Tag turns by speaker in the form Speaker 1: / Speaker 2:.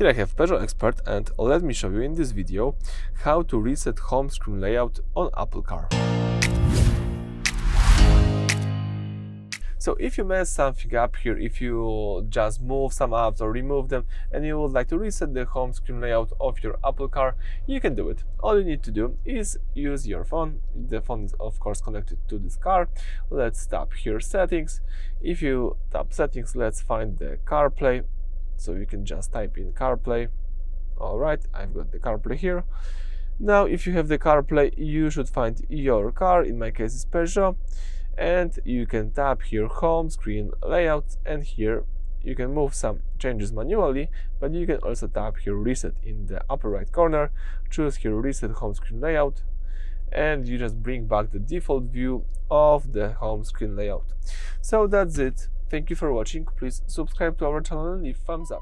Speaker 1: Here I have Peugeot Expert, and let me show you in this video how to reset home screen layout on Apple Car. So if you mess something up here, if you just move some apps or remove them and you would like to reset the home screen layout of your Apple Car, you can do it. All you need to do is use your phone. The phone is of course connected to this car. Let's tap here settings. If you tap settings, let's find the CarPlay. So you can just type in CarPlay. Alright, I've got the CarPlay here. Now if you have the CarPlay, you should find your car. In my case it's Peugeot. And you can tap here home screen layout, and here you can move some changes manually, but you can also tap here reset in the upper right corner, choose here reset home screen layout, and you just bring back the default view of the home screen layout. So that's it. Thank you for watching. Please subscribe to our channel and leave thumbs up.